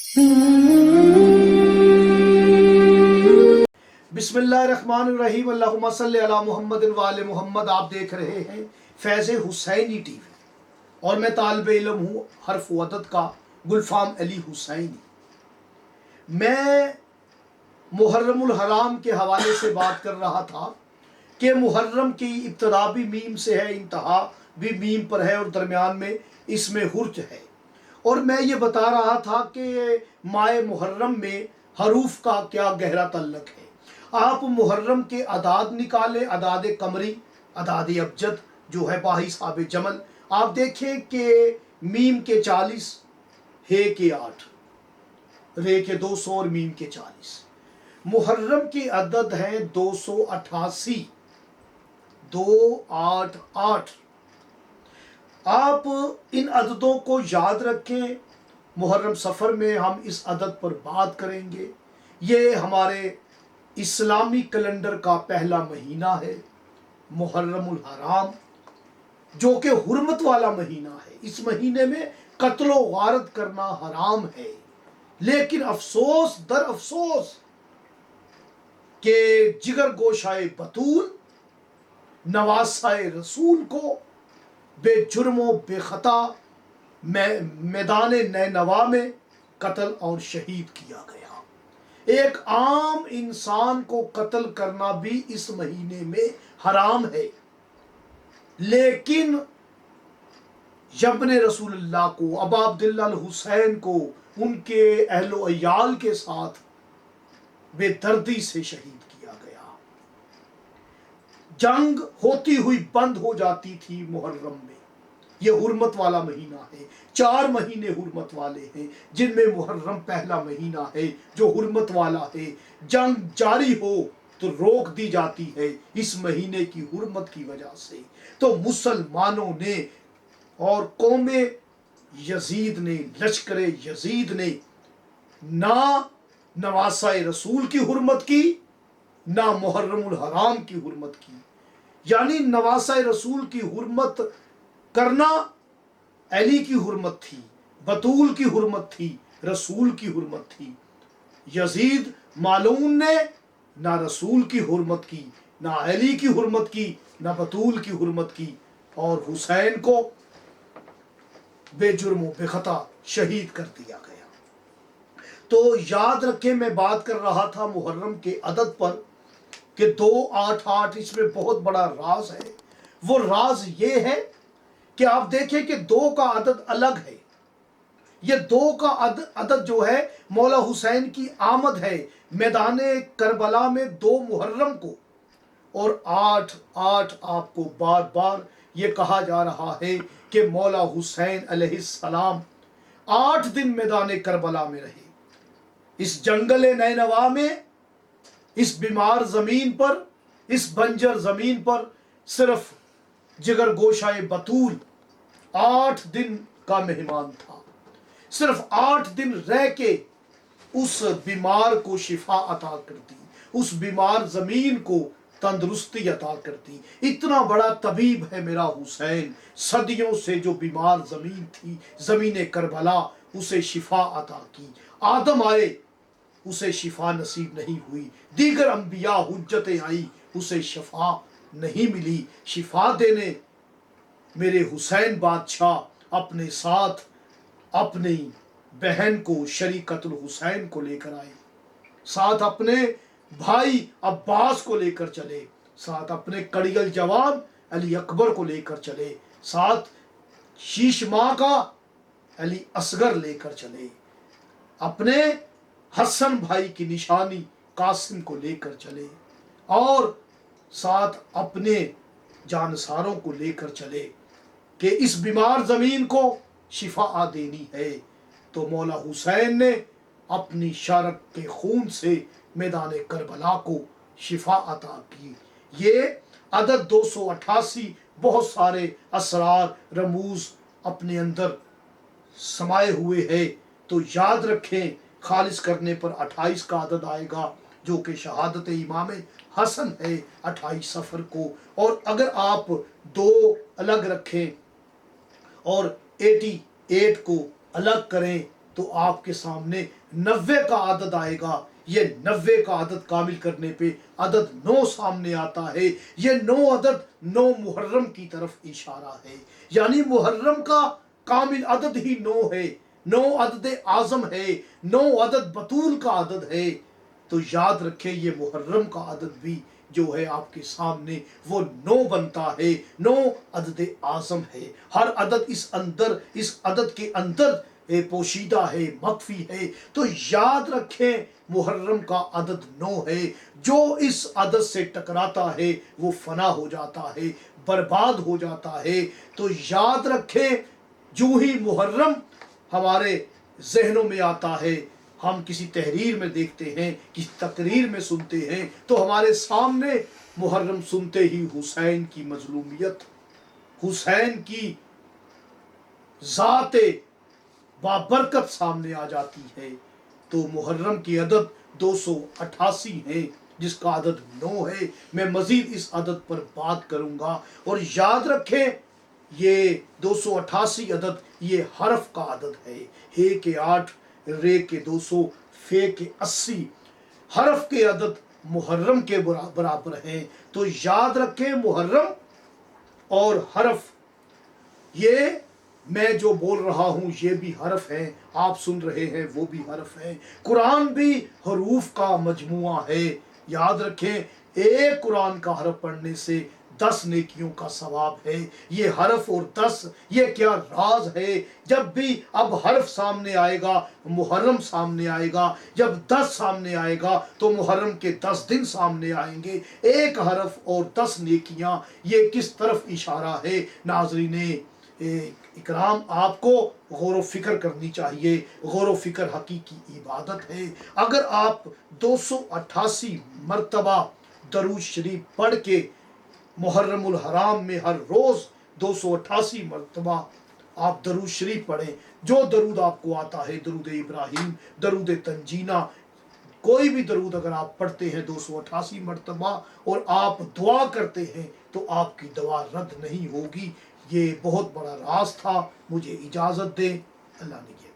बिस्मिल्लाहिर्रहमानिर्रहीम अल्लाहुम्मा सल्ली अला मुहम्मद व आले मुहम्मद। आप देख रहे हैं फैज़ हुसैनी टीवी और मैं तालिब इल्म हूँ हर्फ व अदद का गुलफाम अली हुसैनी। मैं मुहर्रमुल हराम के हवाले से बात कर रहा था कि मुहर्रम की इब्तिदा भी मीम से है, इंतहा भी मीम पर है और दरमियान में इसमें हुर्ज है। और मैं ये बता रहा था कि माए मुहर्रम में हरूफ का क्या गहरा तल्लक है। आप मुहर्रम के अदाद निकालें, अदाद कमरी, अदाद अबजद जो है बाही साब जमल, आप देखें कि मीम के 40, हे के 8, रे के 200 और मीम के 40। मुहर्रम की अदद है 288, 288। आप इन अददों को याद रखें। मुहर्रम सफ़र में हम इस अदद पर बात करेंगे। ये हमारे इस्लामी कैलेंडर का पहला महीना है, मुहर्रमुल हराम, जो कि हुर्मत वाला महीना है। इस महीने में कत्ल व गारत करना हराम है। लेकिन अफसोस दर अफसोस के जिगर गोशाए बतूल नवासाए रसूल को बेजुर्मो बेखता मैदान नैनवा में कत्ल और शहीद किया गया। एक आम इंसान को कत्ल करना भी इस महीने में हराम है, लेकिन जबने रसूलुल्लाह को, अबा अब्दुल्लाह अल हुसैन को उनके अहलो अयाल के साथ बेदर्दी से शहीद किया गया। जंग होती हुई बंद हो जाती थी मुहर्रम में। यह हुर्मत वाला महीना है। 4 महीने हुर्मत वाले हैं, जिनमें मुहर्रम पहला महीना है जो हुर्मत वाला है। जंग जारी हो तो रोक दी जाती है इस महीने की हुर्मत की वजह से। तो मुसलमानों ने और कौमे यजीद ने, लश्कर यजीद ने ना नवासाए रसूल की हुर्मत की, ना मुहर्रमुल हराम की हुर्मत की। यानी नवासाए रसूल की हुर्मत करना अली की हुर्मत थी, बतूल की हुर्मत थी, रसूल की हुर्मत थी। यजीद मालून ने ना रसूल की हुर्मत की, ना अली की हुर्मत की, ना बतूल की हुर्मत की, और हुसैन को बेजुर्म बेखता शहीद कर दिया गया। तो याद रखें, मैं बात कर रहा था मुहर्रम के अदद पर कि 288, इसमें बहुत बड़ा राज है। वो राज ये है कि आप देखें कि 2 का अदद अलग है। ये 2 का अदद जो है मौला हुसैन की आमद है मैदाने करबला में 2 मुहर्रम को, और 8 आपको बार बार ये कहा जा रहा है कि मौला हुसैन अलैहिस्सलाम 8 दिन मैदाने करबला में रहे। इस जंगल नैनवा में, इस बीमार जमीन पर, इस बंजर जमीन पर सिर्फ जिगर गोशाए बतूल 8 दिन का मेहमान था। सिर्फ 8 दिन रह के उस बीमार को शिफा अता कर दी, उस बीमार जमीन को तंदुरुस्ती अता कर दी। इतना बड़ा तबीब है मेरा हुसैन। सदियों से जो बीमार जमीन थी, जमीन करबला, उसे शिफा अता की। आदम आए, उसे शिफा नसीब नहीं हुई। दीगर अंबिया हुज्जतें आई, उसे शिफा नहीं मिली। शिफा देने मेरे हुसैन बादशाह अपने साथ अपनी बहन को, शरीकतुल हुसैन को लेकर आए, साथ अपने भाई अब्बास को लेकर चले, साथ अपने कड़ियल जवान अली अकबर को लेकर चले, साथ शीश माँ का अली असगर लेकर चले, अपने हसन भाई की निशानी कासिम को लेकर चले, और साथ अपने जानसारों को लेकर चले कि इस बीमार जमीन को शिफा देनी है। तो मौला हुसैन ने अपनी शारक के खून से मैदान करबला को शिफा अता की। ये अदद 288 बहुत सारे असरार रमूज अपने अंदर समाये हुए है। तो याद रखें, खालिस करने पर 28 का अदद आएगा जो कि शहादत इमाम हसन है 28 सफ़र को। और अगर आप 2 अलग रखें और 88 को अलग करें तो आपके सामने 90 का आदद आएगा। ये 90 का आदद कामिल करने पे अदद 9 सामने आता है। ये 9 अदद 9 मुहर्रम की तरफ इशारा है, यानी मुहर्रम का कामिल अदद ही 9 है, 9 अदद आजम है, 9 अदद बतूल का अदद है। तो याद रखें ये मुहर्रम का अदद भी जो है आपके सामने वो 9 बनता है, 9 अदद आजम है। हर अदद इस अदद के अंदर पोशीदा है, मख्फी है। तो याद रखें मुहर्रम का अदद 9 है। जो इस अदद से टकराता है वो फना हो जाता है, बर्बाद हो जाता है। तो याद रखें जो ही मुहर्रम हमारे जहनों में आता है, हम किसी तहरीर में देखते हैं, किसी तकरीर में सुनते हैं, तो हमारे सामने मुहर्रम सुनते ही हुसैन की मजलूमियत, हुसैन की ज़ाते बाबरकत सामने आ जाती है। तो मुहर्रम की अदद 288 है, जिसका अदद 9 है। मैं मजीद इस अदद पर बात करूंगा। और याद रखें ये 288 अदद ये हरफ का अदद है। हे के 8, रे के 200, फे के 80 हरफ के अदद मुहर्रम के बराबर हैं। तो याद रखें मुहर्रम और हरफ, ये मैं जो बोल रहा हूँ ये भी हरफ है, आप सुन रहे हैं वो भी हरफ है। कुरान भी हरूफ का मजमुआ है। याद रखें एक कुरान का हरफ पढ़ने से 10 नेकियों का सवाब है। ये हरफ और 10 ये क्या राज है। जब भी अब हरफ सामने आएगा मुहर्रम सामने आएगा, जब 10 सामने आएगा तो मुहर्रम के 10 दिन सामने आएंगे। एक हरफ और 10 नेकियां, ये किस तरफ इशारा है। नाज़रीने इकराम, आपको गौर व फिक्र करनी चाहिए। गौर व फिक्र हकीकी इबादत है। अगर आप 288 मरतबा दरूद शरीफ पढ़ के मुहर्रमुल हराम में हर रोज़ 288 मरतबा आप दरूद शरीफ पढ़ें, जो दरूद आपको आता है, दरूद इब्राहिम, दरूद तंजीना, कोई भी दरूद अगर आप पढ़ते हैं 288 मरतबा और आप दुआ करते हैं तो आपकी दुआ रद्द नहीं होगी। ये बहुत बड़ा राज था। मुझे इजाज़त दें। अल्लाह ने किया।